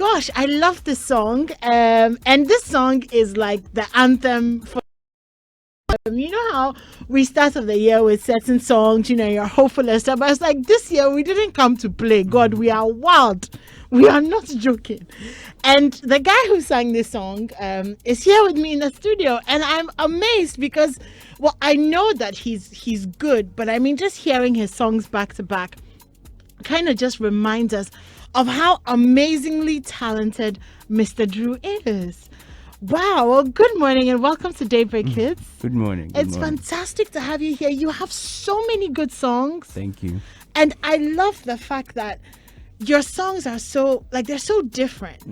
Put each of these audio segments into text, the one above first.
gosh, I love this song. And this song is like the anthem for. You know how we start of the year with certain songs, you're hopeful and stuff, but it's like this year we didn't come to play. God, we are wild. We are not joking. And the guy who sang this song is here with me in the studio, and I'm amazed because, well, I know that he's good, but I mean, just hearing his songs back to back kind of just reminds us of how amazingly talented Mr. Drew is. Wow. Well, good morning and welcome to Daybreak Hitz. Good morning. It's fantastic to have you here. You have so many good songs. Thank you. And I love the fact that your songs are so, like, they're so different,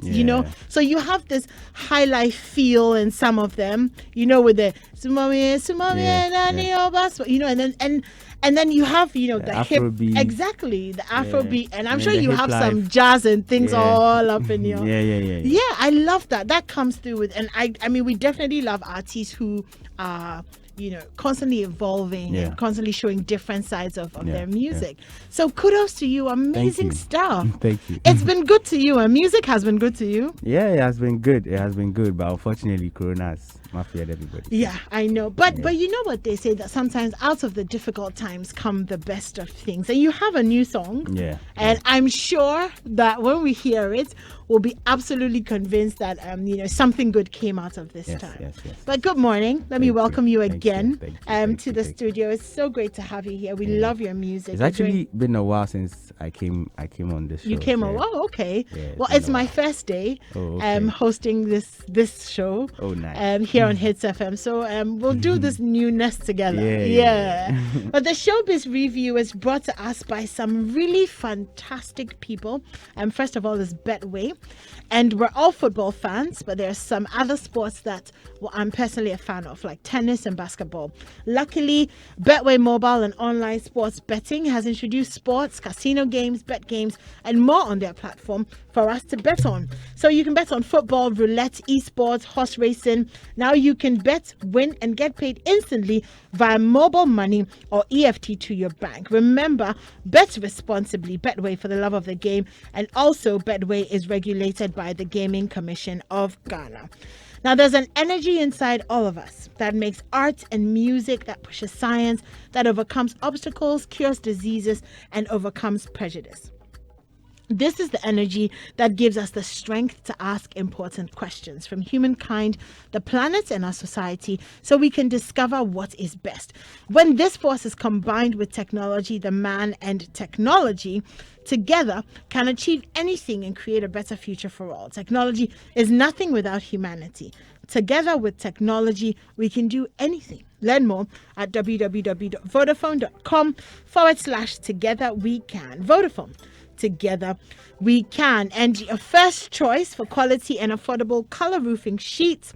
So you have this high life feel in some of them, with the and then you have, the Afrobeat. Exactly, the Afrobeat. And I'm sure you have some jazz and things all up in your... Yeah, I love that. That comes through with... And I mean, we definitely love artists who are... constantly evolving and constantly showing different sides of their music. So kudos to you. Amazing stuff. Thank you. It's been good to you, and music has been good to you. Yeah, it has been good. But unfortunately, Corona has mafiaed everybody. Yeah, I know. But you know what they say, that sometimes out of the difficult times come the best of things. And you have a new song. Yeah. And I'm sure that when we hear it, we'll be absolutely convinced that something good came out of this time. Yes. But good morning. Let me welcome you Thank again you. to the studio. It's so great to have you here. We love your music. It's actually been a while since I came on this show. You came a while, okay. Yeah, well, it's my first day hosting this show. Oh, nice. Here on Hits FM. So we'll do this newness together. Yeah. But the Showbiz Review is brought to us by some really fantastic people. First of all is Betway. And we're all football fans, but there are some other sports that I'm personally a fan of, like tennis and basketball. Luckily, Betway mobile and online sports betting has introduced sports, casino games, bet games, and more on their platform for us to bet on. So you can bet on football, roulette, esports, horse racing. Now you can bet, win, and get paid instantly via mobile money or EFT to your bank. Remember, bet responsibly. Betway, for the love of the game. And also, Betway is regulated by the Gaming Commission of Ghana. Now, there's an energy inside all of us that makes art and music, that pushes science, that overcomes obstacles, cures diseases, and overcomes prejudice. This is the energy that gives us the strength to ask important questions from humankind, the planet, and our society, so we can discover what is best. When this force is combined with technology, the man and technology together can achieve anything and create a better future for all. Technology is nothing without humanity. Together with technology, we can do anything. Learn more at www.vodafone.com/together we can. Vodafone. Together we can. And your first choice for quality and affordable color roofing sheets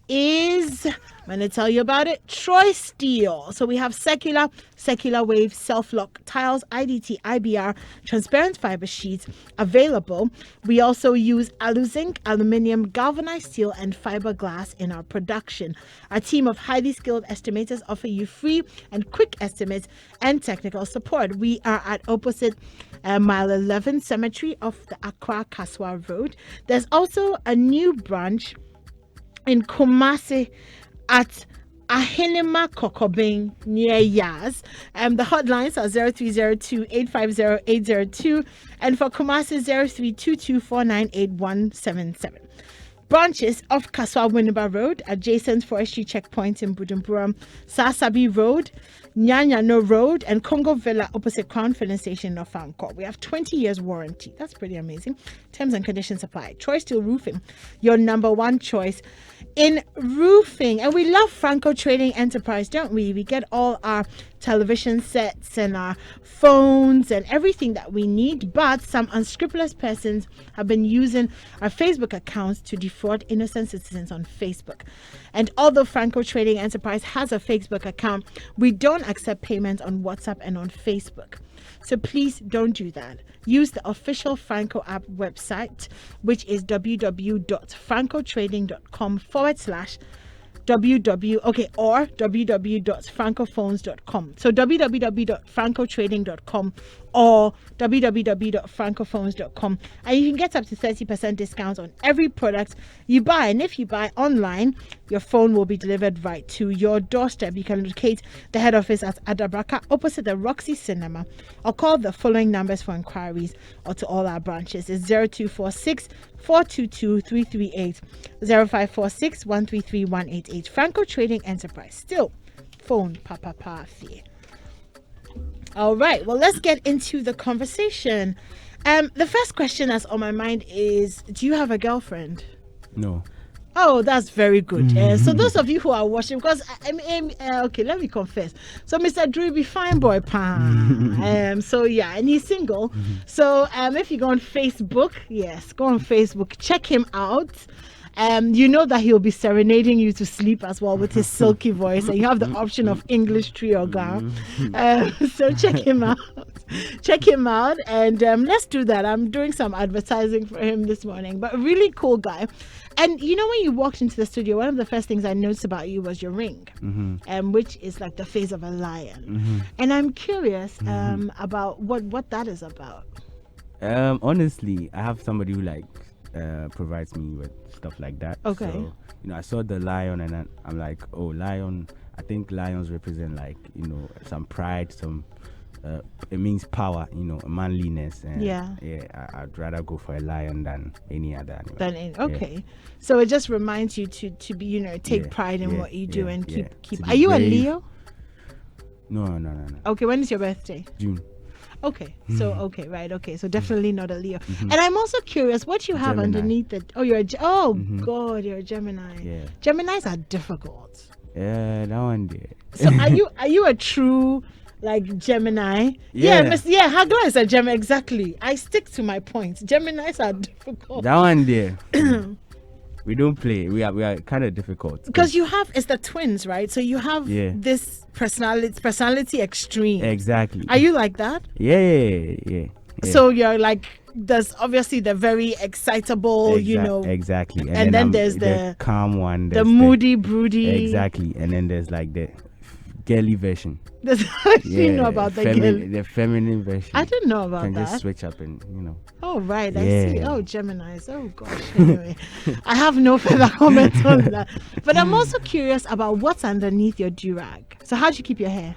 is, I'm going to tell you about it, Troy Steel. So we have secular wave, self-lock tiles, IDT, IBR, transparent fiber sheets available. We also use AluZinc, aluminium, galvanized steel, and fiberglass in our production. Our team of highly skilled estimators offer you free and quick estimates and technical support. We are at opposite Mile 11 Cemetery off the Accra Kaswa Road. There's also a new branch in Kumasi at Ahenema Kokobeng near Yaz. The hotlines are 0302-850-802 and for Kumasi 0322-498-177. Branches of Kaswa Winneba Road, adjacent Forestry Checkpoint in Bujumbura, Sasabi Road, Nyanyano Road, and Congo Villa opposite Crown Filling Station in Ofanko. We have 20 years warranty. That's pretty amazing. Terms and conditions apply. Troy Steel Roofing, your number one choice in roofing. And we love Franco Trading Enterprise, don't we? We get all our television sets and our phones and everything that we need, but some unscrupulous persons have been using our Facebook accounts to defraud innocent citizens on Facebook. And although Franco Trading Enterprise has a Facebook account, we don't accept payments on WhatsApp and on Facebook. So please don't do that. Use the official Franco app website, which is www.francotrading.com/ www.francophones.com. So www.francotrading.com or www.francophones.com, and you can get up to 30% discount on every product you buy. And if you buy online, your phone will be delivered right to your doorstep. You can locate the head office at Adabraka opposite the Roxy Cinema, or call the following numbers for inquiries or to all our branches. It's 0246 422 338, 0546 133 188. Franco Trading Enterprise. Still phone papa fear. All right, well, let's get into the conversation. The first question that's on my mind is, do you have a girlfriend? No. Oh, that's very good. So those of you who are watching, because okay, let me confess. So Mr. Drew be fine boy pan. So yeah, and he's single. So if you go on Facebook, yes, go on Facebook, check him out. You know that he'll be serenading you to sleep as well with his silky voice, and you have the option of English tree or gown. So check him out. Check him out, and let's do that. I'm doing some advertising for him this morning, but a really cool guy. And you know, when you walked into the studio, one of the first things I noticed about you was your ring, which is like the face of a lion. And I'm curious about what that is about. Honestly, I have somebody who provides me with stuff like that. Okay. So, I saw the lion and then I'm like, oh, lion. I think lions represent some pride, some it means power, manliness. And I'd rather go for a lion than any other animal. Okay. So it just reminds you to be, take pride in what you do and keep. Are you a Leo? No. Okay, when is your birthday? June. Okay, so okay, so definitely not a Leo. And I'm also curious what you have Gemini. underneath it. Oh, God, you're a Gemini. Yeah. Geminis are difficult. Yeah, that one there. So are you a true Gemini? Yeah. Hagla is a Gemini, exactly. I stick to my points. Geminis are difficult. That one there. We don't play. We are kind of difficult. Because it's the twins, right? So you have this personality extreme. Exactly. Are you like that? Yeah. So you're there's obviously the very excitable, Exactly. And then there's the calm one. The moody, broody. Exactly. And then there's the girly version. You know about the feminine version. I didn't know about that. You can that. just switch up and, Oh, right. I see. Oh, Geminis. Oh, gosh. Anyway, I have no further comment on that. But I'm also curious about what's underneath your durag. So how do you keep your hair?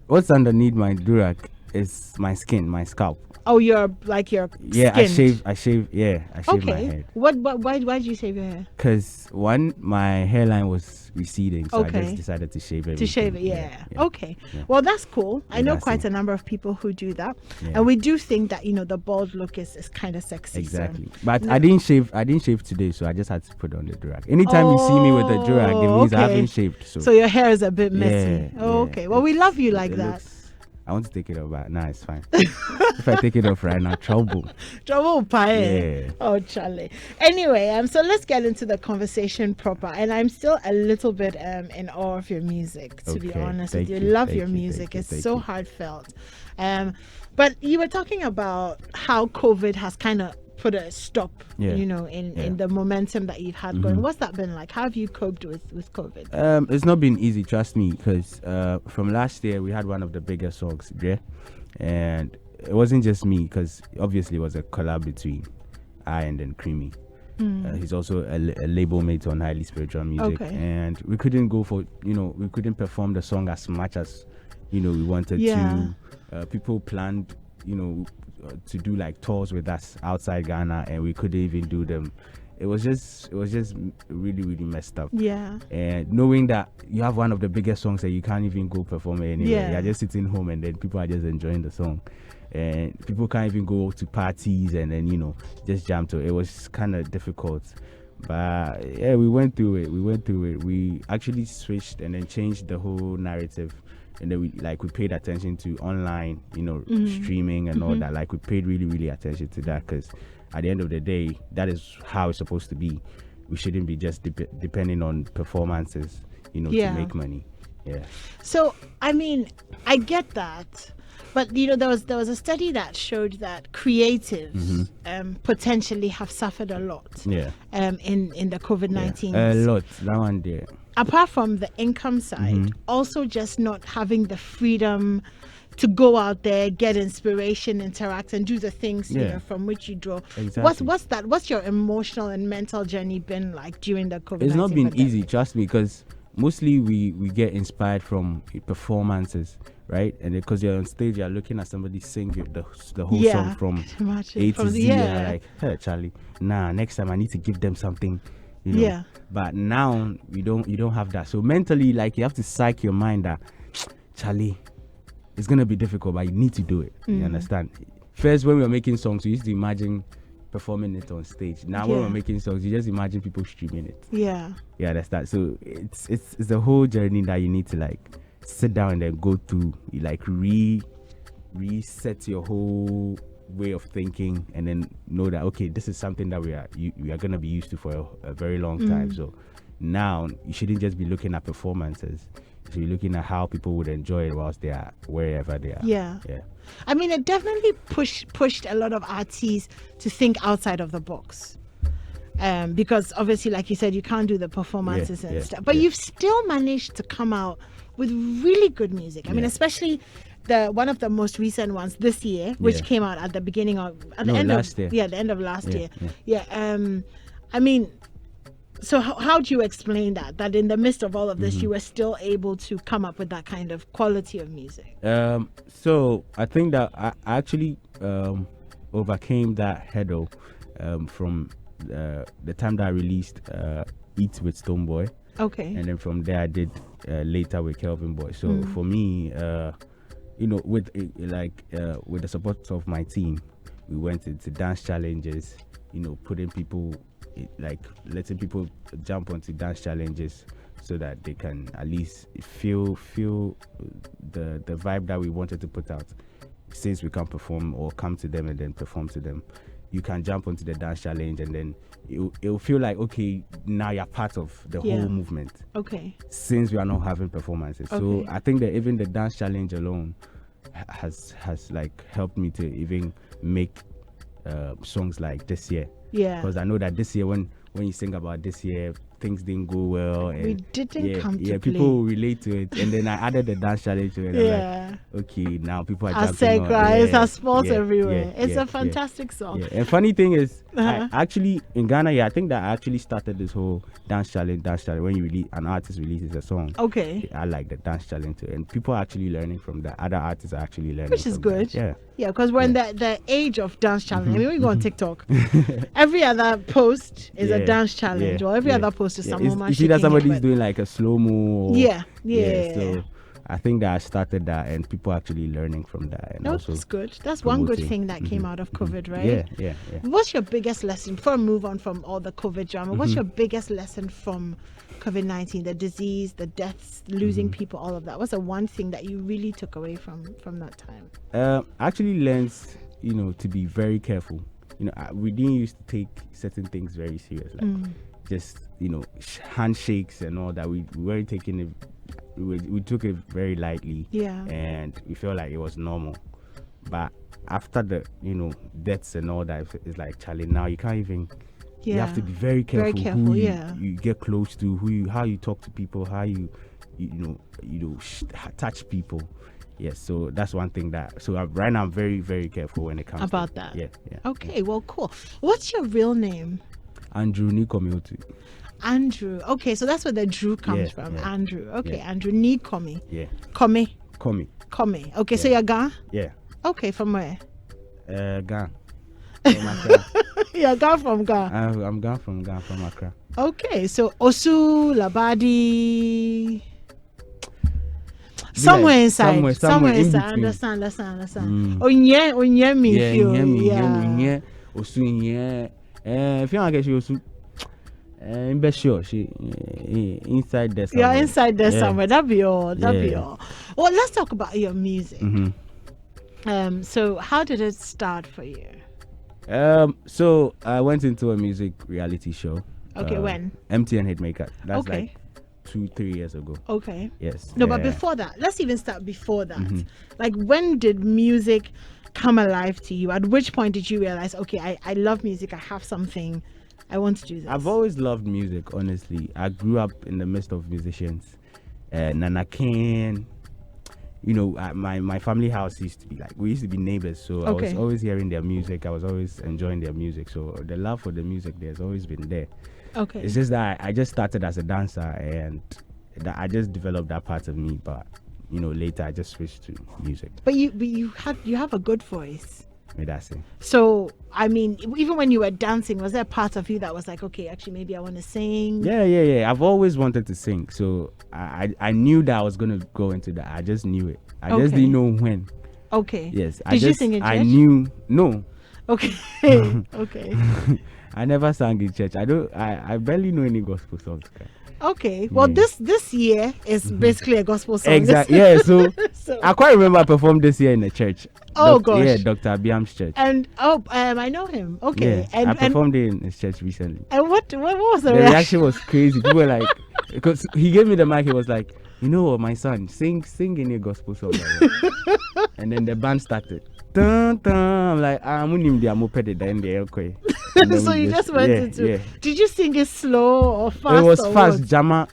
What's underneath my durag is my skin, my scalp. Oh, your Yeah, skin. I shave my head. Why did you shave your hair? Because my hairline was receding, so I just decided to shave it. To shave it, yeah. Okay. Yeah. Well, that's cool. I know quite a number of people who do that, and we do think that the bald look is kind of sexy. Exactly. So. But I didn't shave today, so I just had to put on the durag. Anytime you see me with the durag, it means I haven't shaved. So your hair is a bit messy. Okay. Well, we love you like that. I want to take it off, but nah, it's fine. If I take it off right now, trouble. Yeah. Oh, Charlie. Anyway, so let's get into the conversation proper. And I'm still a little bit in awe of your music, to be honest with you. Love your music. It's so heartfelt. But you were talking about how COVID has kind of put a stop, in the momentum that you've had going. What's that been like? How have you coped with COVID? It's not been easy, trust me, because from last year we had one of the biggest songs, and it wasn't just me, because obviously it was a collab between I and then Creamy. He's also a label mate on Highly Spiritual Music, and we couldn't go for we couldn't perform the song as much as we wanted to. People planned to do tours with us outside Ghana, and we couldn't even do them. It was just really, really messed up. Yeah. And knowing that you have one of the biggest songs that you can't even go perform it anywhere. You're just sitting home and then people are just enjoying the song. And people can't even go to parties and then, just jam to it. It was kind of difficult. But yeah, we went through it. We actually switched and then changed the whole narrative. And then we paid attention to online, streaming and all that. We paid really, really attention to that, because at the end of the day, that is how it's supposed to be. We shouldn't be just depending on performances, to make money. Yeah. So, I mean, I get that. But there was a study that showed that creatives potentially have suffered a lot Yeah. in the COVID-19. A lot. That one there. Apart from the income side, also just not having the freedom to go out there, get inspiration, interact, and do the things from which you draw. Exactly. What's your emotional and mental journey been like during the COVID-19? It's not been pandemic? easy, trust me, because mostly we get inspired from performances, right? And because you're on stage, you're looking at somebody sing the whole song from A to Z, and you're like, hey, Charlie, next time I need to give them something, Yeah. But now you don't have that. So mentally, like, you have to psych your mind that, Charlie, it's gonna be difficult, but you need to do it. You understand? First, when we were making songs, we used to imagine performing it on stage. Now when we're making songs, you just imagine people streaming it. Yeah. Yeah, that's that. So it's a whole journey that you need to like sit down and then go through, like reset your whole way of thinking, and then know that, okay, this is something that we are gonna be used to for a very long time. So now you shouldn't just be looking at performances. You should be looking at how people would enjoy it whilst they are wherever they are. Yeah. Yeah. I mean, it definitely pushed a lot of artists to think outside of the box. Because obviously, like you said, you can't do the performances and stuff. But you've still managed to come out with really good music. I mean, especially one of the most recent ones this year, which came out at the beginning of the end of last year. I mean, so how do you explain that in the midst of all of this, you were still able to come up with that kind of quality of music? So I think that I actually overcame that hurdle from the time that I released Eat with Stoneboy. Okay. And then from there I did later with Kelvin Boy. So for me, with the support of my team, we went into dance challenges, putting people, like letting people jump onto dance challenges so that they can at least feel the vibe that we wanted to put out. Since we can't perform or come to them and then perform to them, you can jump onto the dance challenge, and then it'll feel like, okay, now you're part of the whole movement. Okay. Since we are not having performances. So I think that even the dance challenge alone has like helped me to even make songs like This Year. Yeah. Because I know that this year, when you sing about this year, things didn't go well, and we didn't come to play. People relate to it, and then I added the dance challenge to it. I'm like, okay, now people are jumping on. It's a sports everywhere. It's a fantastic song. Yeah. And funny thing is, I actually in Ghana, I think that I actually started this whole dance challenge. When an artist releases a song, I like the dance challenge too, and people are actually learning from that. Other artists are actually learning, which is from good. That. Yeah, because we're in the age of dance challenge. I mean, when you go on TikTok, every other post is a dance challenge, or every other post is some woman. You see that somebody's doing like a slow-mo. So I think that I started that, and people are actually learning from that. And also that's good. That's one good thing that came out of COVID, right? Yeah. What's your biggest lesson, before I move on from all the COVID drama, what's your biggest lesson from COVID-19, the disease, the deaths, losing people, all of that? What's the one thing that you really took away from that time? Actually learned, to be very careful. We didn't used to take certain things very serious, like just, handshakes and all that. We weren't taking it, we took it very lightly. Yeah. And we felt like it was normal. But after the, deaths and all that, it's like, Charlie, now you can't even... You have to be very careful, who you get close to, how you talk to people, how you touch people. Yes, so that's one thing right now I'm very, very careful when it comes about to that. Yeah. Okay, well, cool. What's your real name? Andrew Nikomi. Andrew. Okay, so that's where the Drew comes from. Yeah. Andrew. Okay, Andrew Nikomi. Yeah. Komi. Okay, so you're Ghana? Yeah. Okay, from where? Ghana. You're Ghana from Ghana? I'm Ghana from Accra. Okay, so Osu, Labadi... Somewhere inside. Understand. Onye me feel. Yeah. Osu. If you want to get Osu, be sure she inside there somewhere. You're inside there somewhere. That'd be all. Well, let's talk about your music. So how did it start for you? So I went into a music reality show. Okay, when? MTN Hitmaker. That's 2-3 years ago. Okay. Yes. No, but before that, let's even start before that. Like, when did music come alive to you? At which point did you realize, okay, I love music, I have something, I want to do this? I've always loved music, honestly. I grew up in the midst of musicians. Nana Ken, you know, my family house used to be like, we used to be neighbors, so I was always hearing their music. I was always enjoying their music. So the love for the music there's always been there. Okay. It's just that I just started as a dancer, and that I just developed that part of me. But you know, later I just switched to music. But you have a good voice. That's it. So I mean, even when you were dancing, was there a part of you that was like, okay, actually maybe I want to sing? Yeah. I've always wanted to sing, so I knew that I was gonna go into that. I just knew it. I just didn't know when. Okay. Yes. Did you sing in church? I knew no. Okay. Okay. I never sang in church. I barely know any gospel songs. Okay. Well, this year is basically a gospel song. Exactly. Yeah. So, I quite remember I performed this year in the church. Oh gosh. Yeah, Dr. Abiam's church. And I know him. Okay. Yeah, I performed in his church recently. And what was the reaction? The reaction? reaction was crazy. People were like, because he gave me the mic, he was like, you know what, my son, sing any gospel song. And then the band started. Dun, dun. I'm like, I'm in the moped in the okay. So you just went into. Yeah. Did you sing it slow or fast? It was fast, Jama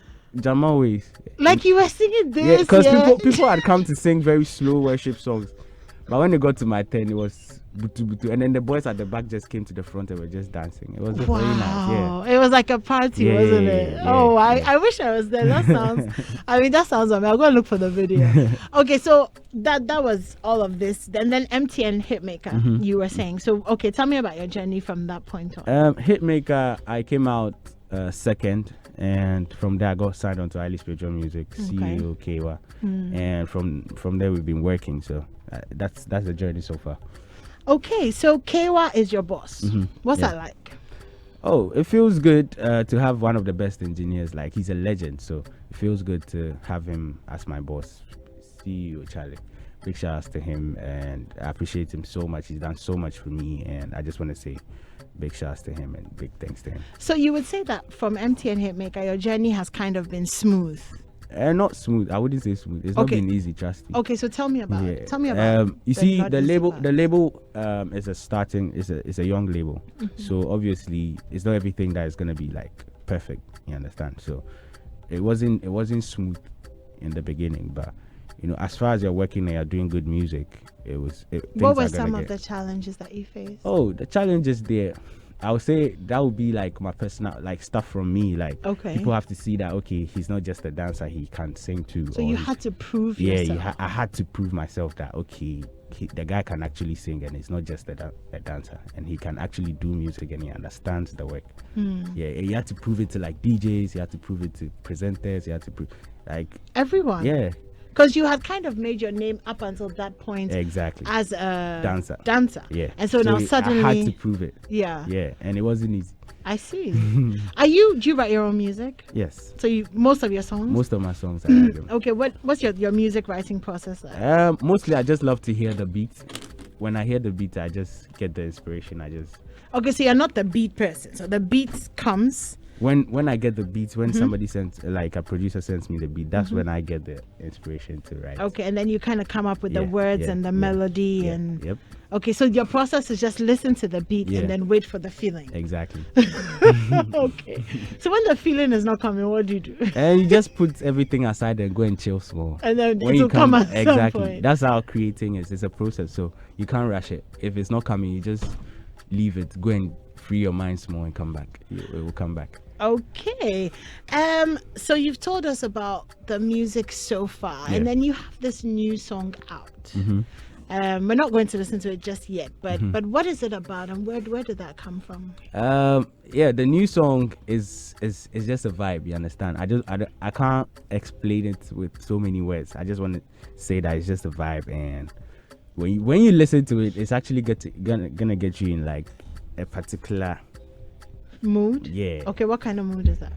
ways. Like you were singing this. Yeah, because people had come to sing very slow worship songs, but when they got to my turn, it was butu butu, and then the boys at the back just came to the front and were just dancing. It was very nice. Yeah. It was like a party, wasn't it? Yeah, oh, I wish I was there. That sounds. that sounds amazing. I'll go look for the video. Okay, so that was all of this. Then MTN Hitmaker, you were saying. So okay, tell me about your journey from that point on. Hitmaker, I came out second, and from there I got signed onto Highly Spiritual Music, CEO Kewa, and from there we've been working. So that's the journey so far. Okay, so Kewa is your boss. What's that like? Oh, it feels good to have one of the best engineers. Like, he's a legend, so it feels good to have him as my boss. CEO Charlie, big shout outs to him, and I appreciate him so much. He's done so much for me, and I just want to say big shout outs to him and big thanks to him. So you would say that from MTN Hitmaker, your journey has kind of been smooth? Not smooth. I wouldn't say smooth. It's not been easy, trust me. Okay, so tell me about it. Tell me about you see, the label is a young label. So obviously it's not everything that is gonna be like perfect, you understand? So it wasn't smooth in the beginning, but you know, as far as you're working and you're doing good music, what were some of the challenges that you faced? Oh, the challenges there, I would say that would be like my personal, like stuff from me. Like, people have to see that, okay, he's not just a dancer, he can sing too. So you had to prove yourself. Yeah, I had to prove myself that, okay, the guy can actually sing, and he's not just a dancer, and he can actually do music, and he understands the work. Yeah, you had to prove it to like DJs, you had to prove it to presenters, you had to prove, like, everyone. Yeah. Because you had kind of made your name up until that point. Exactly. As a dancer. Yeah. And so now suddenly I had to prove it. Yeah. Yeah. And it wasn't easy. I see. Do you write your own music? Yes. So most of your songs? Most of my songs I write them. Okay, what's your music writing process like? Mostly I just love to hear the beats. When I hear the beats, I just get the inspiration. Okay, so you're not the beat person. So the beats comes. When I get the beats, when somebody sends, like a producer sends me the beat, that's when I get the inspiration to write. Okay, and then you kind of come up with the words and the melody and. Yep. Okay, so your process is just listen to the beat and then wait for the feeling. Exactly. Okay. So when the feeling is not coming, what do you do? And you just put everything aside and go and chill small. And then it will come at some point. That's how creating is. It's a process, so you can't rush it. If it's not coming, you just leave it. Go and free your mind small and come back. It will come back. Okay. So you've told us about the music so far, and then you have this new song out. We're not going to listen to it just yet, but what is it about, and where did that come from? The new song is just a vibe. You understand? I can't explain it with so many words. I just want to say that it's just a vibe, and when you listen to it, it's actually gonna get you in like a particular mood. Yeah. Okay, what kind of mood is that?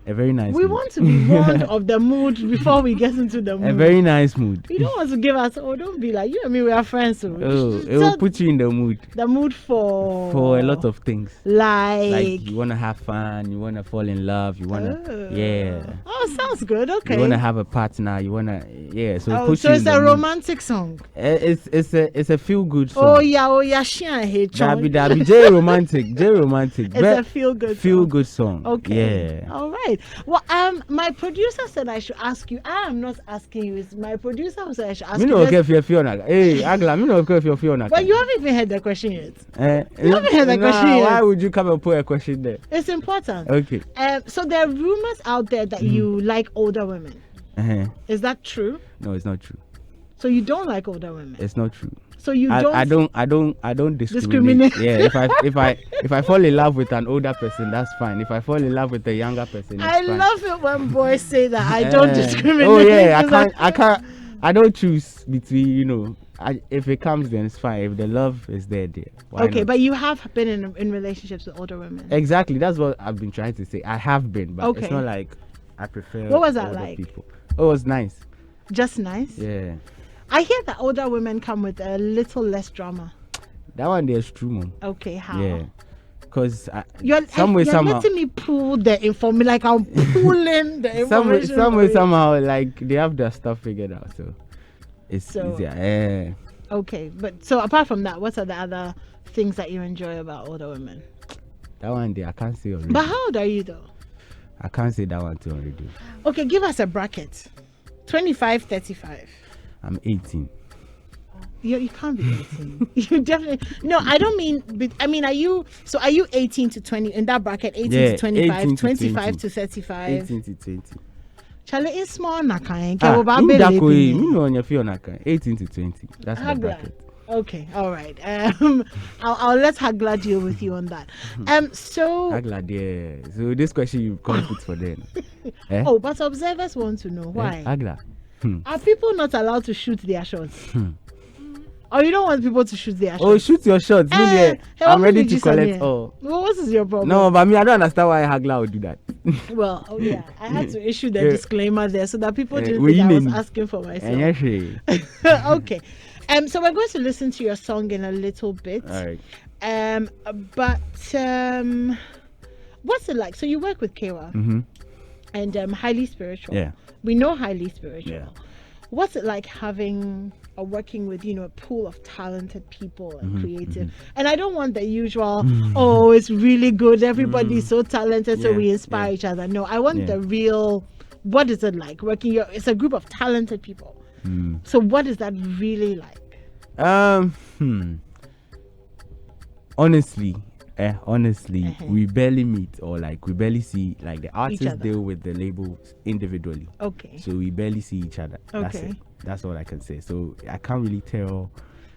A very nice We mood. want to be warned of the mood before we get into the mood. A very nice mood. You don't want to give us, don't be like, you and me, we are friends. So Oh, it will put you in the mood the mood for for a lot of things. like You want to have fun, you want to fall in love, you want to, yeah. Oh, sounds good. Okay. You want to have a partner, you want to, yeah. So it puts so you it's in a the mood. romantic song. It's a feel good song. Oh yeah, hey, That be J romantic. It's a feel good song. Okay. Yeah. All right. Well, my producer said I should ask you. I am not asking you. It's my producer who said I should ask Me you. no care if you're Fiona. Hey, Agla, me no care if you're Fiona. But you haven't even heard the question yet. You haven't heard the question yet. Why would you come and put a question there? It's important. Okay. So there are rumors out there that you like older women. Is that true? No, it's not true. So you don't like older women. It's not true. So you don't. I don't discriminate. Yeah, if I fall in love with an older person, that's fine. If I fall in love with a younger person, I fine. love it when boys say that I don't discriminate. Oh yeah, I don't choose between, if it comes, then it's fine. If the love is there. Why Okay, not? but you have been in relationships with older women. Exactly, that's what I've been trying to say. I have been, but Okay. it's not like I prefer. What was that older like? People. Oh, it was nice. Just nice. Yeah, I hear that older women come with a little less drama. that one there's true, mom. Okay, how? Yeah, because You're somehow. letting me pull the information, like I'm pulling the information. Somehow, like they have their stuff figured out, so it's easier. Yeah. Okay, but so apart from that, what are the other things that you enjoy about older women? That one day I can't say already. But how old are you though? I can't say that one too already. Okay, give us a bracket. 25, 35. I'm 18. You can't be 18. You definitely no. I don't mean. I mean, are you 18 to 20 in that bracket? 18 to 25, 18 to 25 20. to 35. 18 to 20. Charlie is small na kind. Me no on your Fiona 18 to 20. That's the bracket. Okay, all right. I'll let Hagla deal with you on that. So Agla, yeah. So this question you can't put for them. Oh, but observers want to know why. Agla. Are people not allowed to shoot their shots? Or you don't want people to shoot their shots? Oh, shoot your shots. I'm ready to collect all. Well, what is your problem? No, but me, I don't understand why Hagla would do that. Well, yeah, I had to issue the disclaimer there so that people didn't we think I was need- asking for myself. Okay. So we're going to listen to your song in a little bit. All right. But what's it like? So you work with Kewa and highly spiritual. Yeah. We know highly spiritual. Yeah. What's it like having or working with a pool of talented people and creative? And I don't want the usual oh, it's really good, everybody's so talented, so we inspire each other. No, I want the real, what is it like working it's a group of talented people. So what is that really like? Honestly, we barely meet or like we barely see, like the artists other. deal with the labels individually. Okay. So we barely see each other. That's Okay. it. That's all I can say. So I can't really tell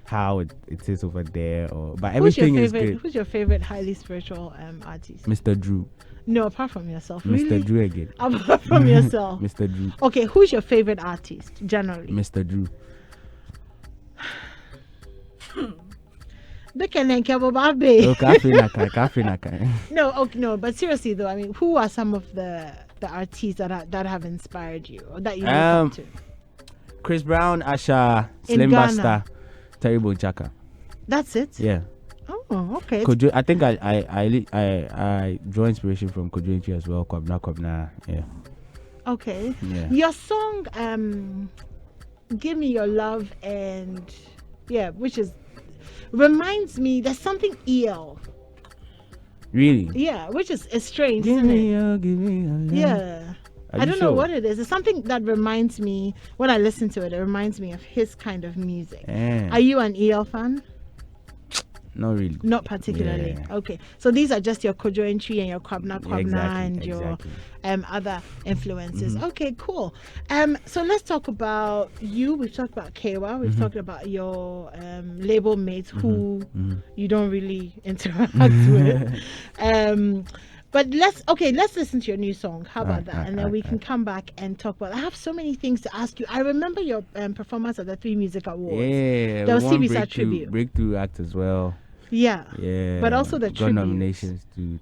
how it is over there, but everything is good. Who's your favorite highly spiritual artist? Mr. Drew. No, apart from yourself. Mr. Really? Drew again. Apart from yourself. Mr. Drew. Okay, who's your favorite artist generally? Mr. Drew. They can then Kebo Babe. Oh, Kafe Naka. No, okay, no, but seriously though, I mean, who are some of the artists that have inspired you or that you look up to? Chris Brown, Asha, In Slim Ghana. Basta, Terrible Chaka. That's it? Yeah. Oh, okay. Kojo, I think I draw inspiration from Kojo as well. Kwabna. Yeah. Okay. Yeah. Your song, Give Me Your Love, and which reminds me, there's something EL. Really? Yeah, which is strange, Give isn't it? me your love. Yeah. Are I you don't know sure? what it is. It's something that reminds me, when I listen to it, it reminds me of his kind of music. Yeah. Are you an EL fan? Not really. Not particularly. Yeah. Okay. So these are just your Kojo entry and your Kwabna Exactly, and your exactly. other influences. Okay, cool. So let's talk about you. We've talked about Kewa. We've talked about your label mates who you don't really interact with. But let's listen to your new song. How about that? And then we can come back and talk about. I have so many things to ask you. I remember your performance at the 3 Music Awards. Yeah. There was we won CBSA tribute. Breakthrough Act as well. Yeah. Yeah. But also the got tribute. nominations too.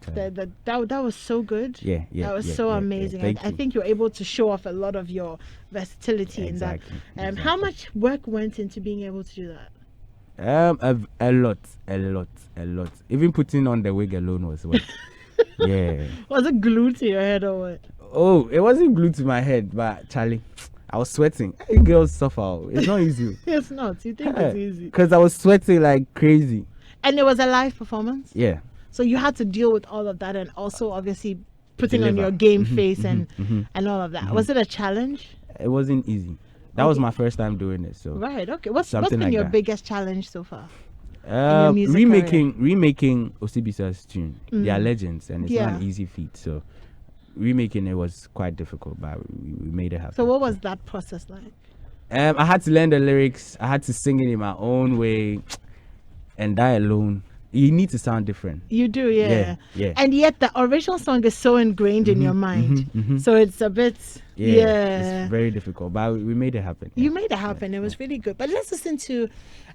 That was so good. Yeah. That was so amazing. Thank I you. think you're able to show off a lot of your versatility Exactly. in that. How much work went into being able to do that? A lot. Even putting on the wig alone was work. Yeah. Was it glued to your head or what? Oh, it wasn't glued to my head, but Charlie, I was sweating. Hey, girls suffer. It's not easy. It's not. You think it's easy? Because I was sweating like crazy. And it was a live performance? Yeah. So you had to deal with all of that and also obviously putting on Deliver. your game face and all of that. Mhm. Was it a challenge? It wasn't easy. That was my first time doing it. So Right, okay. What's Something been like your that. biggest challenge so far? your music remaking Osibisa's tune. They are legends and it's not an Yeah. easy feat. So remaking it was quite difficult, but we made it happen. So what was that process like? I had to learn the lyrics. I had to sing it in my own way, and that alone, you need to sound different. You do, yeah. Yeah. And yet the original song is so ingrained in your mind. So it's a bit, It's very difficult, but we made it happen. You made it happen. It was really good. But let's listen to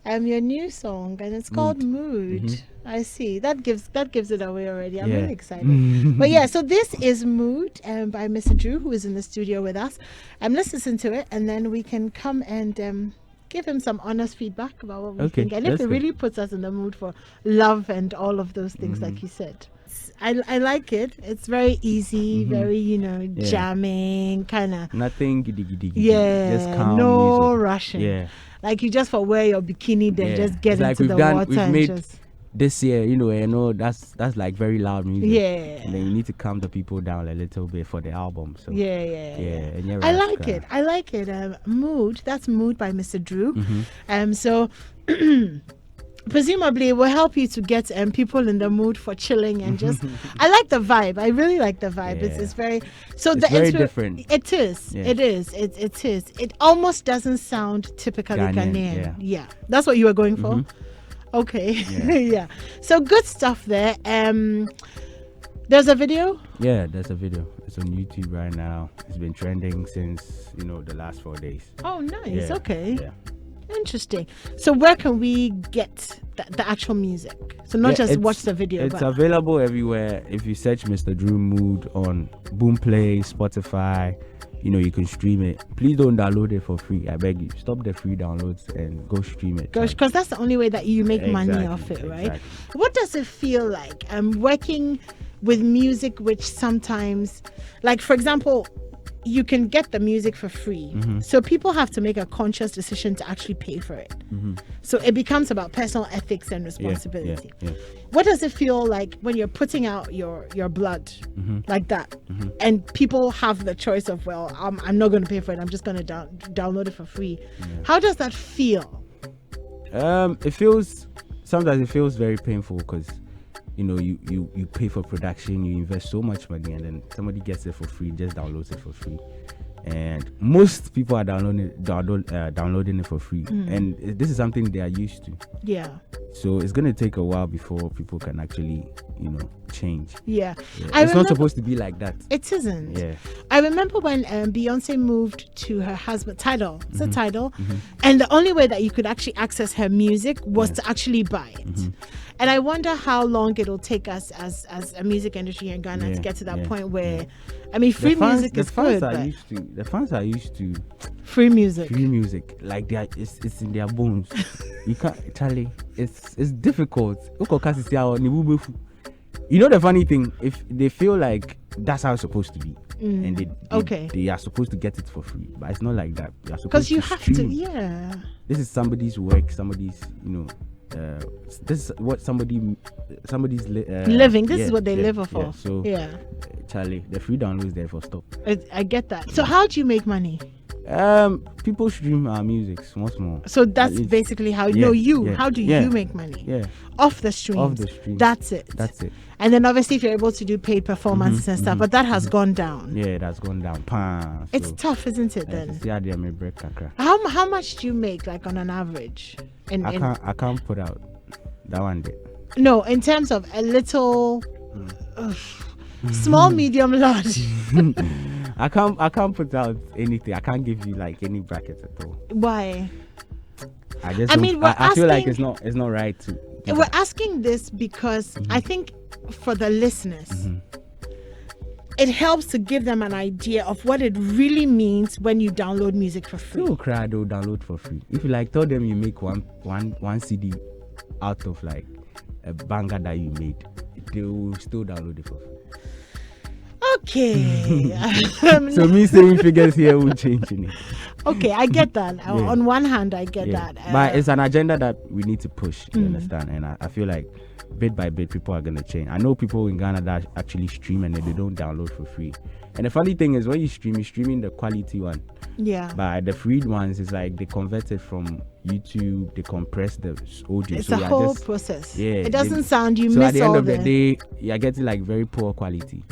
your new song, and it's called Mood. I see. That gives it away already. I'm really excited. But yeah, so this is Mood by Mr. Drew, who is in the studio with us. Let's listen to it, and then we can come and give him some honest feedback about what we think, and if it really puts us in the mood for love and all of those things, like you said. I like it. It's very easy, very jamming kind of. Nothing giddy giddy. Yeah, just calm no music. rushing. Yeah, like you just for wear your bikini, then just get it's into like the water we've and made just. This year, that's like very loud music. Yeah. And then you need to calm the people down a little bit for the album. So Yeah. and you're I right, like it. Mood. That's Mood by Mr. Drew. So presumably it will help you to get people in the mood for chilling and just. I like the vibe. I really like the vibe. Yeah. It's very. So It's the very different. It is. Yeah. It is. It is. It almost doesn't sound typically Ghanaian. Yeah. That's what you were going for. Okay. Yeah. So good stuff there. There's a video. Yeah, there's a video. It's on YouTube right now. It's been trending since the last 4 days. Oh, nice. Yeah. Okay. Yeah. Interesting. So where can we get the actual music? So not just watch the video. It's but available everywhere. If you search Mr. Drew Mood on Boomplay, Spotify, you can stream it. Please don't download it for free. I beg you. Stop the free downloads and go stream it. because that's the only way that you make money off it, right? Exactly. What does it feel like? Working with music, which sometimes, like for example, you can get the music for free. So people have to make a conscious decision to actually pay for it. So it becomes about personal ethics and responsibility. Yeah. What does it feel like when you're putting out your blood like that, and people have the choice of, well, I'm not going to pay for it, I'm just going to download it for free. How does that feel? Sometimes it feels very painful because you pay for production, you invest so much money, and then somebody gets it for free, just downloads it for free. And most people are downloading it for free, and this is something they are used to. Yeah. So it's gonna take a while before people can actually, change. Yeah. It's not supposed to be like that. It isn't. Yeah. I remember when Beyonce moved to her husband Tidal. It's a Tidal, and the only way that you could actually access her music was to actually buy it. And I wonder how long it'll take us as a music industry in Ghana to get to that point where, I mean, free music is good, but the fans are used to free music. Like it's in their bones. You can't, Charlie. It's difficult. The funny thing, if they feel like that's how it's supposed to be, and they are supposed to get it for free, but it's not like that. You are supposed Because you to have stream. to, yeah. This is somebody's work, somebody's this is what somebody's living. This is what they live for. So Charlie, the free download is there for stop. I get that. So how do you make money? People stream our music small. So that's basically how how do you make money? Yeah. Off the streams. That's it. And then obviously if you're able to do paid performances and stuff, but that has gone down. Yeah, it has gone down. It's tough, isn't it then? How much do you make, like, on an average? I can't put out that one day. No, in terms of a little small, medium, large. I can't put out anything. I can't give you like any brackets at all. Why? I feel like it's not right We're asking this because I think for the listeners, it helps to give them an idea of what it really means when you download music for free. No cry, they'll download for free. If you like, tell them you make one CD out of like a banger that you made, they will still download it for free. Okay. So me saying figures here won't change anything. Okay, I get that. Yeah. On one hand, I get that. But it's an agenda that we need to push, you understand? And I feel like bit by bit, people are going to change. I know people in Ghana that actually stream and they don't download for free. And the funny thing is, when you stream, you're streaming the quality one. Yeah. But the free ones, it's like they convert it from YouTube, they compress the audio. It's so a whole process. Yeah. It doesn't sound, you so miss at the end all of the day, you're getting like very poor quality.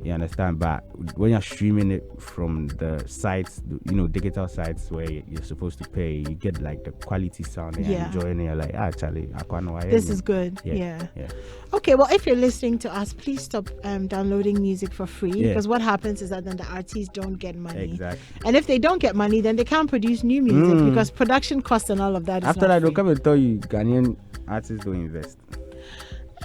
You understand? But when you're streaming it from the sites, digital sites where you're supposed to pay, you get like the quality sound and you're enjoying it. You're like, Charlie, I can't know. This is good. Yeah. Okay, well, if you're listening to us, please stop downloading music for free, because what happens is that then the artists don't get money. Exactly. And if they don't get money, then they can't produce new music because production costs and all of that is After not that, they'll free. come and tell you Ghanaian artists don't invest.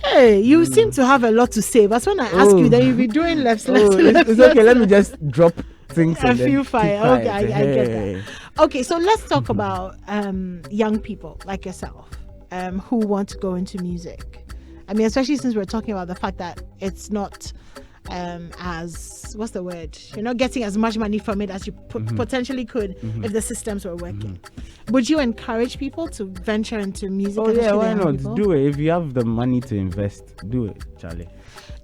Hey, you seem to have a lot to say, but when I ask you, then you'll be doing left. It's okay. Let me just drop things. A few fire. Okay, I get Hey. that. Okay, so let's talk about young people like yourself who want to go into music. I mean, especially since we're talking about the fact that it's not as, what's the word? You're not getting as much money from it as you potentially could if the systems were working. Would you encourage people to venture into music? Oh yeah, why not? People? Do it. If you have the money to invest, do it, Charlie.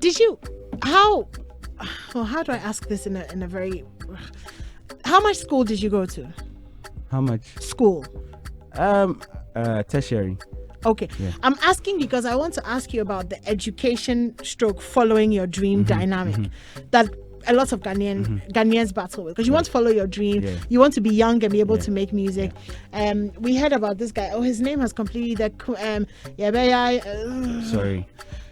Did you? How do I ask this in a very? How much school did you go to? How much? School. Tertiary. Okay. Yeah. I'm asking because I want to ask you about the education stroke following your dream dynamic that a lot of Ghanaians battle with, because you want to follow your dream, you want to be young and be able to make music. We heard about this guy. Oh, his name has completely Sorry.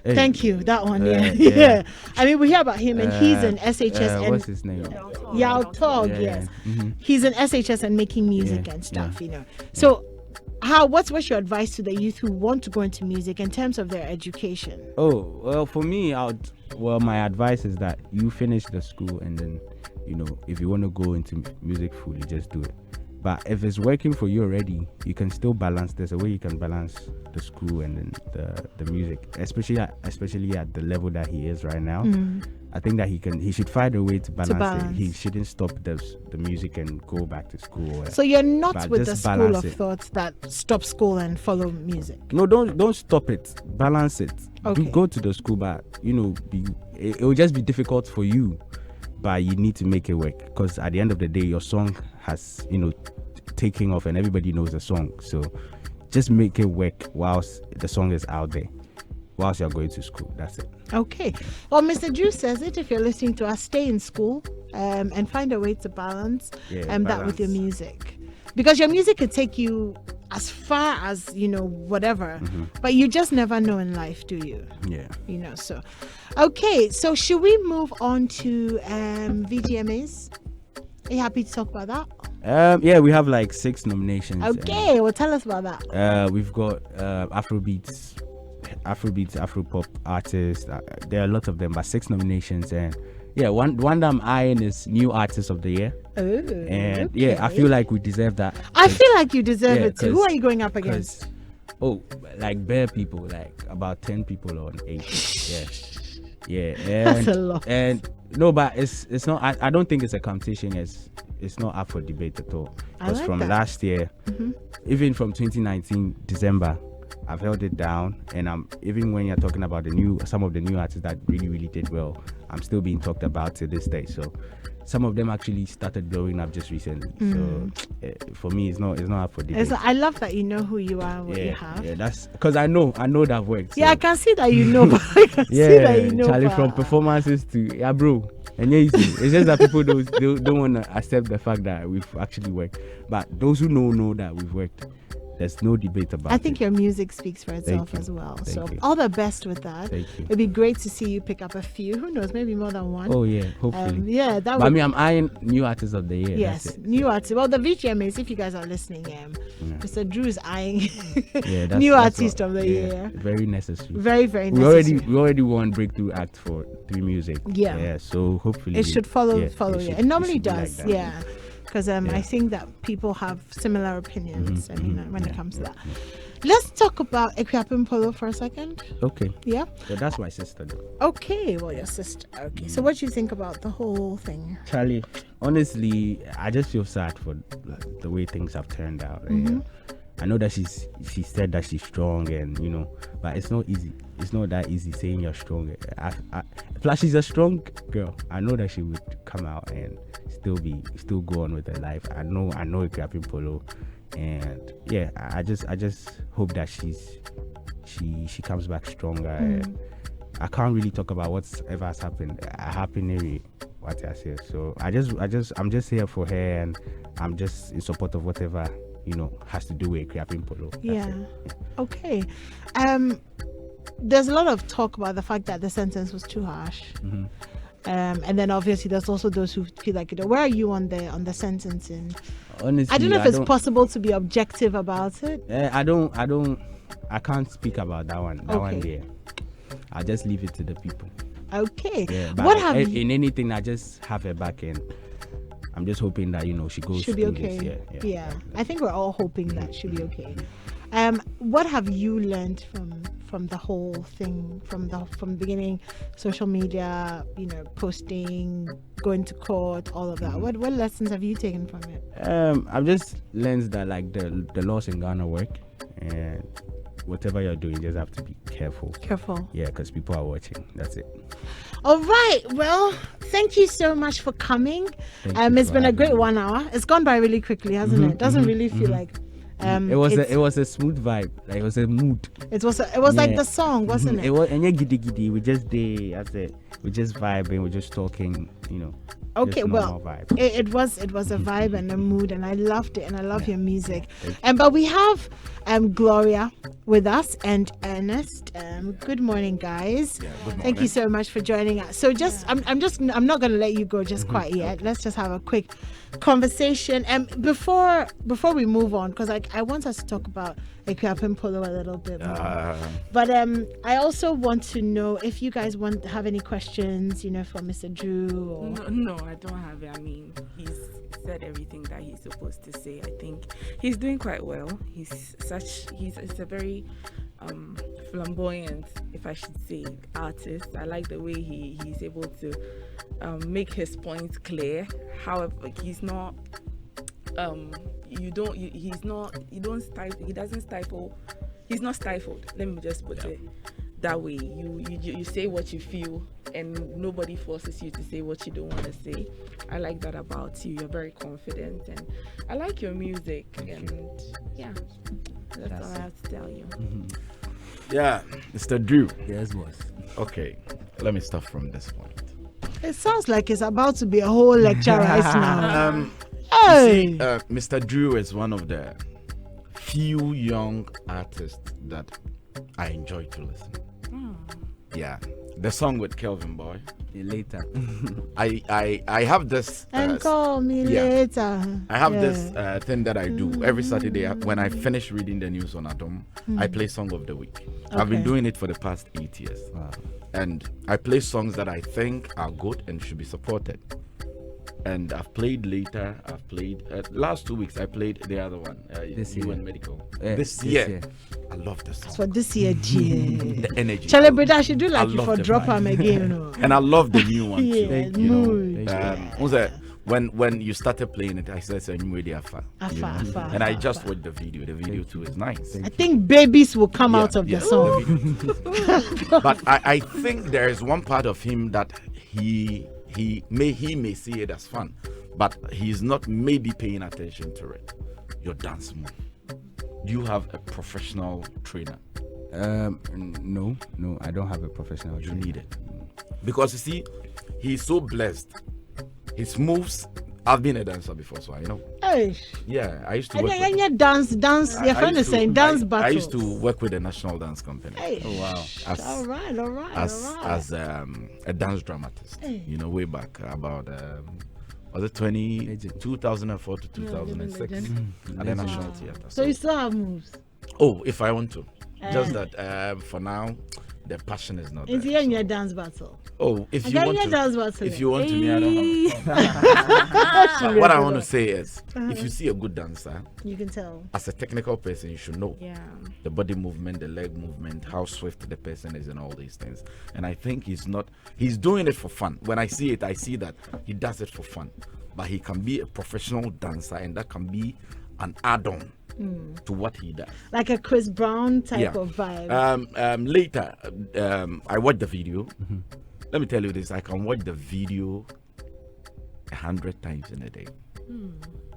Thank you. That one. Yeah. I mean, we hear about him, and he's an SHS. And what's his name? Yao Tog. Yes. He's an SHS and making music and stuff. So. What's your advice to the youth who want to go into music in terms of their education? Oh, well, for me, my advice is that you finish the school and then, if you want to go into music fully, just do it. But if it's working for you already, you can still balance. There's a way you can balance the school and then the music, especially at the level that he is right now. I think that he should find a way to balance it. He shouldn't stop the music and go back to school. So you're not with the school of thought that stop school and follow music. No, don't stop it. Balance it. Okay. Go to the school, but it will just be difficult for you. But you need to make it work, because at the end of the day, your song has taking off and everybody knows the song. So just make it work whilst the song is out there, whilst you're going to school. That's it. Okay. Well, Mr. Drew says it. If you're listening to us, stay in school and find a way to balance that with your music, because your music could take you as far as whatever, but you just never know in life, do you? Yeah. So okay, so should we move on to VGMAs? Are you happy to talk about that? Yeah, we have like 6 nominations. Okay, well, tell us about that. We've got Afrobeats, Afropop artists. There are a lot of them, but 6 nominations. And yeah, one that I'm eyeing is New Artist of the Year. Oh, and okay. I feel like we deserve that. I feel like you deserve it too. Who are you going up against? Like bare people, like about 10 people on 8. Yeah. That's a lot. And no, but it's not. I don't think it's a competition. It's not up for debate at all. Because from last year, even from 2019 December, I've held it down, and even when you're talking about some of the new artists that really, really did well, I'm still being talked about to this day. So some of them actually started blowing up just recently. So for me, it's not up for debate. I love that you know who you are and what you have. Yeah, that's because I know that works. So. Yeah, I can see that you know. I can see that you know. Charlie, from performances to bro. And it's just that people don't want to accept the fact that we've actually worked. But those who know that we've worked. There's no debate about it. I think your music speaks for itself you. as well. Thank So you. all the best with that. Thank you. It'd be great to see you pick up a few. Who knows? Maybe more than one. Oh yeah, hopefully. Yeah, that But would. I mean, I'm eyeing new artists of the year. Yes, That's it. new artists. Well, the VGMAs, if you guys are listening, Mr. Drew's eyeing Yeah, new that's artist what- of the year. Very necessary. Very, very We necessary. already won breakthrough act for 3 Music. Yeah. Yeah. So hopefully It should follow. it It should- normally should be like does. that. Yeah. Because I think that people have similar opinions, when it comes to that. Let's talk about Ekwiapin Polo for a second. Okay. Yeah. Yeah, that's my sister though. Okay. Well, your sister. Okay. So, what do you think about the whole thing? Charlie, honestly, I just feel sad for like, the way things have turned out. Yeah. I know that she said that she's strong and but it's not easy. It's not that easy saying you're strong. Plus she's a strong girl. I know that she would come out and still go on with her life. I know Ekwiapin Polo, and yeah, I just hope that she comes back stronger. And I can't really talk about whatever has happened. What I say. So I'm just here for her, and I'm just in support of whatever has to do with Ekwiapin Polo. That's Yeah. it. Okay. There's a lot of talk about the fact that the sentence was too harsh. And then obviously there's also those who feel like, where are you on the sentencing? Honestly, I don't know if it's possible to be objective about it. I can't speak about that one. That one there. I'll just leave it to the people. Okay. Yeah, but What have in anything, I just have her back, and I'm just hoping that she goes. Should be through okay. This. Yeah. I think we're all hoping that she'll be okay. What have you learned from the whole thing, from the beginning, social media, posting, going to court, all of that? What lessons have you taken from it? I've just learned that like the laws in Ghana work, and whatever you're doing, you just have to be careful. Careful. Yeah, because people are watching. That's it. All right. Well, thank you so much for coming. Thank you It's for been a having great me. 1 hour. It's gone by really quickly, hasn't it? It doesn't really feel like. It was a smooth vibe. Like it was a mood. It was like the song, wasn't It it? was and yeah, giddy. We just we just vibing. We're just talking. Okay, just well, normal vibe. it was a vibe and a mood, and I loved it, and I love your music. But we have Gloria with us and Ernest. Good morning, guys. Yeah, good Thank you so much for joining us. So I'm not going to let you go just quite yet. Let's just have a quick conversation. And before we move on, because I want us to talk about Ekwiapin Polo a little bit more. But I also want to know if you guys have any questions, for Mr. Drew. Or... No, I don't have it. I mean, he's said everything that he's supposed to say. I think he's doing quite well. He's a very flamboyant, if I should say, artist. I like the way he's able to make his points clear. However, he's not stifled. Let me just put it that way. You say what you feel, and nobody forces you to say what you don't want to say. I like that about you. You're very confident, and I like your music. Yeah, that's all I have to tell you. Yeah, Mr. Drew. Yes, boss. Okay, let me start from this point. It sounds like it's about to be a whole lecture right now. You Hey! see, Mr. Drew is one of the few young artists that I enjoy to listen. Yeah, the song with Kelvin Boy. Later. I have this. And call me yeah. later. I have this thing that I do every Saturday when I finish reading the news on Adam. I play Song of the Week. I've been Okay. doing it for the past 8 years. Wow. And I play songs that I think are good and should be supported. And I've played later. I've played last 2 weeks. I played the other one. This You year. and Medical. This year. year. I love the song. For this year, dear. The energy. Celebrate, I should do I like you love for the drop vibe. him again. No? And I love the new one too. Yeah, You know, mood. what's that? When you started playing it, I said, "So you ready, Afa?" You know? Afa, And I Afa, just Afa. watched the video. The video too is nice. I think babies will come out of Yeah, the song. video. But I think there is one part of him that he may see it as fun, but he's not maybe paying attention to it. Your dance move. Do you have a professional trainer? No, I don't have a professional. You trainer. need it. Because you see, he's so blessed. His moves, I've been a dancer before, so I know. Hey. Yeah, I used to And work then with. you dance. I Your friend used is to- saying dance I battles. used to work with the National Dance Company. Hey. Oh wow. As, All right. as a dance dramatist, Hey. way back about was it 2004 to Yeah, living 2006 legend. at the National Theatre. So you still have moves. Oh, if I want to, just Eh. that for now, the passion is not Is there. here in so- your dance battle? Oh, if I you got want your to, dance battle. if you want to, me, I don't have. But what I want to say is, Uh-huh. if you see a good dancer, You can tell. as a technical person, you should know Yeah. the body movement, the leg movement, how swift the person is, and all these things. And I think he's doing it for fun. When I see it, I see that he does it for fun. But he can be a professional dancer, and that can be an add-on to what he does. Like a Chris Brown type of vibe. Later, I watched the video. Let me tell you this: I can watch the video 100 times in a day.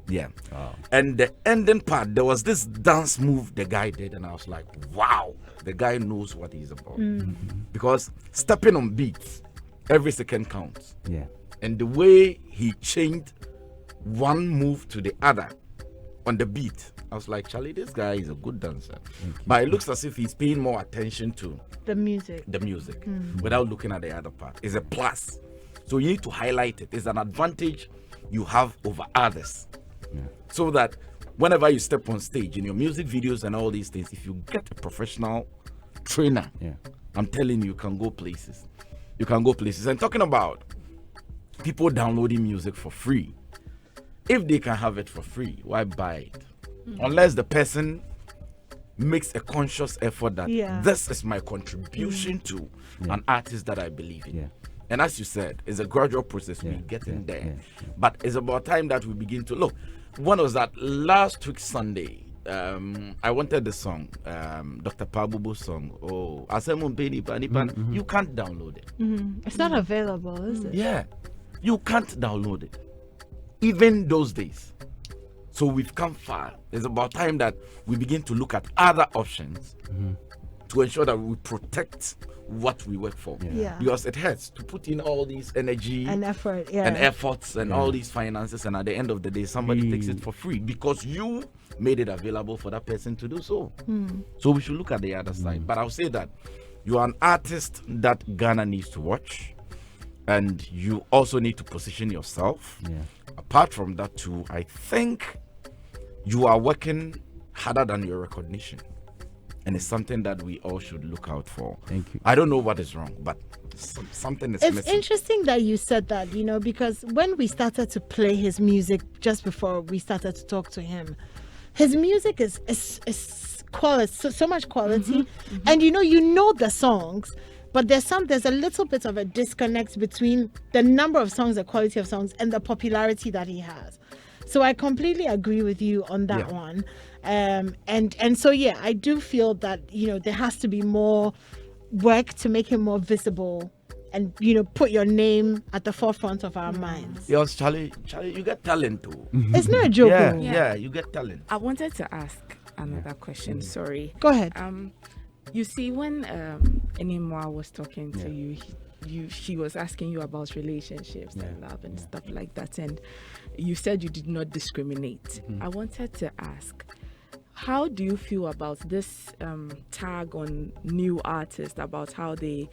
Yeah. Wow. And the ending part, there was this dance move the guy did, and I was like, wow, the guy knows what he's about. Because stepping on beats, every second counts. Yeah. And the way he changed one move to the other on the beat, I was like, Charlie, this guy is a good dancer. But it looks as if he's paying more attention to The music. the music without looking at the other part. It's a plus. So you need to highlight it. It's an advantage you have over others. Yeah. So that whenever you step on stage in your music videos and all these things, if you get a professional trainer, Yeah. I'm telling you, you can go places. You can go places. And talking about people downloading music for free, if they can have it for free, why buy it? Unless the person makes a conscious effort that Yeah. this is my contribution to an artist that I believe in. Yeah. And as you said, it's a gradual process. Yeah, We get in yeah, there. yeah. But it's about time that we begin to look. One was that last week Sunday, I wanted the song, Dr. Pabubu's song. Oh, Asemun Peni Panipan. You can't download it. It's not available, is it? Yeah, you can't download it. Even those days. So we've come far. It's about time that we begin to look at other options to ensure that we protect what we work for. Yeah. Because it hurts to put in all these energy An effort, yeah. and efforts and all these finances, and at the end of the day, somebody takes it for free because you made it available for that person to do so. So we should look at the other side. But I'll say that you are an artist that Ghana needs to watch, and you also need to position yourself. Yeah. Apart from that, too, I think you are working harder than your recognition. And it's something that we all should look out for. Thank you. I don't know what is wrong, but something is It's missing. interesting that you said that, because when we started to play his music just before we started to talk to him, his music is quality, so much quality. And you know the songs, but there's a little bit of a disconnect between the number of songs, the quality of songs, and the popularity that he has. So I completely agree with you on that Yeah. one. And so I do feel that there has to be more work to make him more visible and put your name at the forefront of our minds. Yes, Charlie, you get talent too. It's not a joke. Yeah, oh. yeah, you get talent. I wanted to ask another question. Sorry. Go ahead. You see, when Enimwa was talking to you, she was asking you about relationships and love and stuff like that, and you said you did not discriminate. I wanted to ask, how do you feel about this tag on new artists, about how they,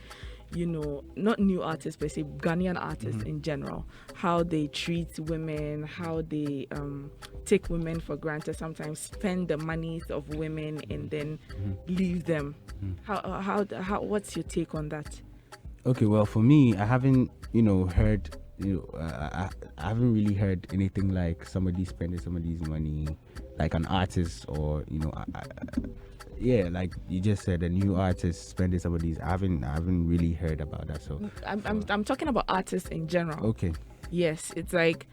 not new artists per se, Ghanaian artists in general, how they treat women, how they take women for granted, sometimes spend the monies of women and then leave them. How what's your take on that? Okay, well, for me, I haven't, heard, I haven't really heard anything like somebody spending somebody's money, like an artist, or like you just said, a new artist spending somebody's. I haven't really heard about that. So I'm talking about artists in general. okay, Yes, it's like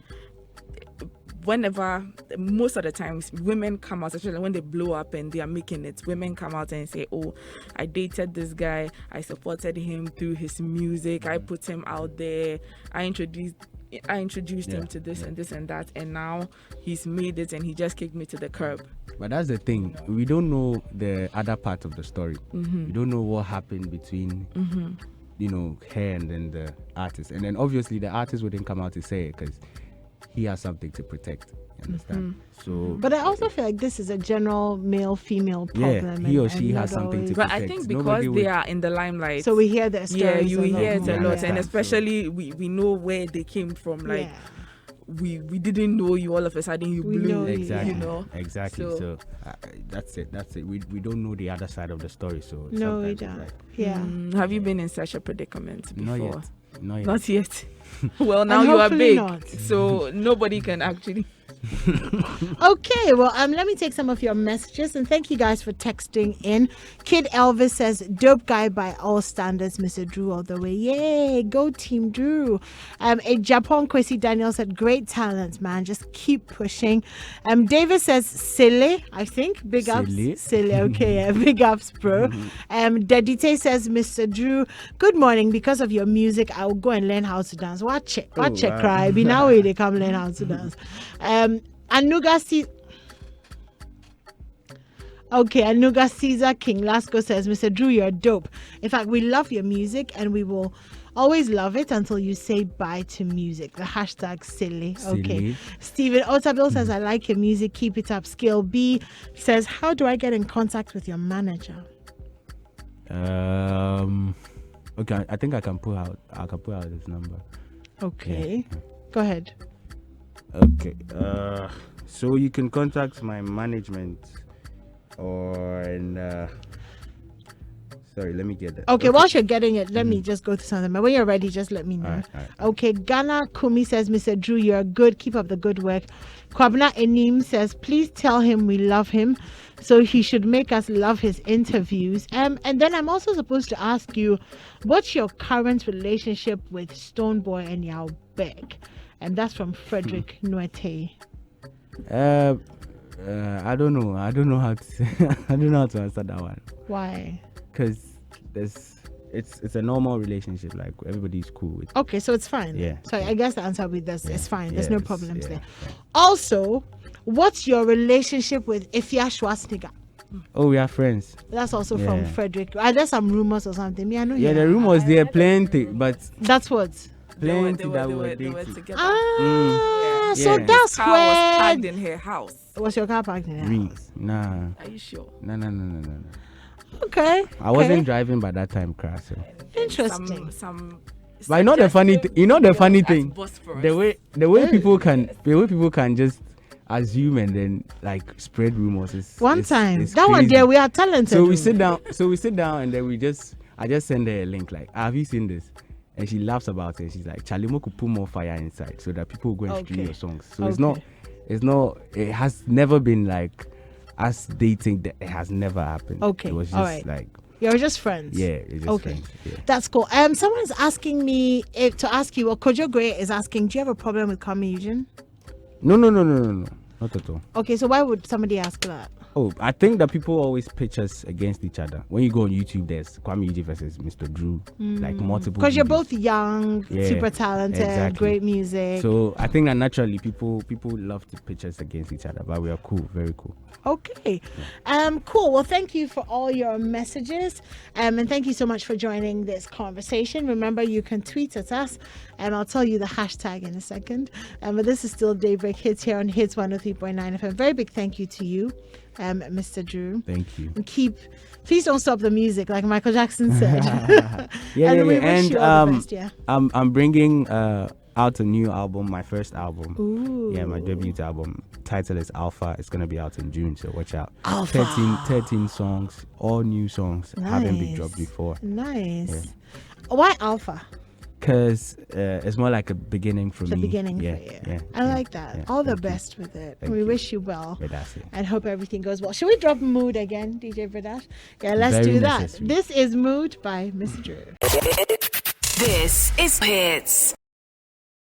whenever, most of the times, women come out, especially when they blow up and they are making it, women come out and say, oh, I dated this guy, I supported him through his music, I put him out there, I introduced him to this and this and that, and now he's made it and he just kicked me to the curb. but that's the thing. We don't know the other part of the story. We don't know what happened between, her and then the artist, and then obviously the artist wouldn't come out to say it because he has something to protect. You understand? So, But I also feel like this is a general male-female problem. he or and she not has something to always- But I protect. think Nobody because they would- are in the limelight, So we hear their stories. yeah, you a lot hear it a more. lot, and Yeah. especially we know where they came from. Like Yeah. we didn't know you, all of a sudden you We blew. know you, Exactly. You know. Exactly. So, that's it. We don't know the other side of the story. So No, we sometimes it's don't. like, Yeah. Have you been in such a predicament before? not yet. Not yet. Not yet. Well, now And you are hopefully big, not. so nobody can actually. Okay, well, let me take some of your messages and thank you guys for texting in. Kid Elvis says, "Dope guy by all standards, Mr. Drew all the way. Yay, go Team Drew." A Japan Kwesi Daniel said, "Great talent, man. Just keep pushing." David says, "Silly, I think. Big ups, Silly. silly. Okay, yeah, big ups, bro." Dedite says, "Mr. Drew, good morning. Because of your music, I will go and learn how to dance. Watch it, wow. cry. Be now way they come learn how to dance." Anuga Caesar King Lasco says, "Mr. Drew, you're dope. In fact, we love your music and we will always love it until you say bye to music." The hashtag silly. Okay. Silly. Stephen Otabil says, "I like your music. Keep it up." Skill B says, "How do I get in contact with your manager?" Okay, I think I can pull out his number. Okay. Go ahead. Okay. So you can contact my management sorry, let me get that. Okay, whilst you're getting it, let me just go through something. But when you're ready, just let me know. All right. Okay, Ghana Kumi says, "Mr. Drew, you're good. Keep up the good work." Kwabna Enim says, "Please tell him we love him, so he should make us love his interviews." And then I'm also supposed to ask you, what's your current relationship with Stoneboy and Yao Beck? And that's from Frederick Nwete. I don't know. I don't know how to I don't know how to answer that one. Why? Because it's a normal relationship. Like everybody's cool with. Okay, so it's fine. Yeah. So I guess the answer will be this. It's fine. There's no problems there. Yeah. Also, what's your relationship with Ifya Schwarzenegger? Oh, we are friends. That's also from Yeah. Frederick. Are there some rumors or something? Me, I know. Yeah, the rumors there plenty, but That's what. plenty that they were were dating. together. So Yeah. that's Car was where. parked in her house. Was your car parked in Me, your house? nah, Are you sure? no. Okay. I wasn't driving by that time, crash. So. Interesting. Some. But you know the funny thing. You know the funny thing. Bosphorus. The way people can just assume and then like spread rumors is One is- time, is that one crazy. there, we are talented. So we oh. sit down and then I just send her a link like, "Have you seen this?" And she laughs about it. She's like, "Charlie, could put more fire inside so that people will go and stream Okay. your songs." So Okay. it has never been like us dating. That it has never happened. Okay, It was just alright. like, You're just friends. yeah, it's just Okay. friends. Yeah. That's cool. Someone's asking me to ask you. Well, Kojo Gray is asking, do you have a problem with Kwame Eugene? No, not at all. Okay, so why would somebody ask that? Oh, I think that people always pitch us against each other. When you go on YouTube, there's Kwame Eugene versus Mr. Drew, like multiple. Because you're videos. both young, Yeah, super talented, exactly. great music. So I think that naturally people love to pitch us against each other, but we are cool, very cool. Okay. Cool. Well, thank you for all your messages. And thank you so much for joining this conversation. Remember, you can tweet at us, and I'll tell you the hashtag in a second. But this is still Daybreak Hitz here on Hits 103.9 FM. Very big thank you to you, Mr. Drew. Thank you. And please don't stop the music, like Michael Jackson said. Yeah, and we wish and you all the best, yeah. I'm bringing out a new album, my first album. Ooh. Yeah, my debut album. Title is Alpha. It's gonna be out in June, so watch out. Alpha. 13 songs, all new songs. Haven't been Nice. dropped before. Nice. Yeah. Why Alpha? Because it's more like a beginning for The me. beginning yeah, for you. Yeah, I yeah, like that. yeah. All the Thank you. best with it. Thank We you. wish you well. Yeah, that's it. And hope everything goes well. Should we drop Mood again, DJ Bradash? Yeah, let's Very do that. necessary. This is Mood by Mr. Drew. This is Hits.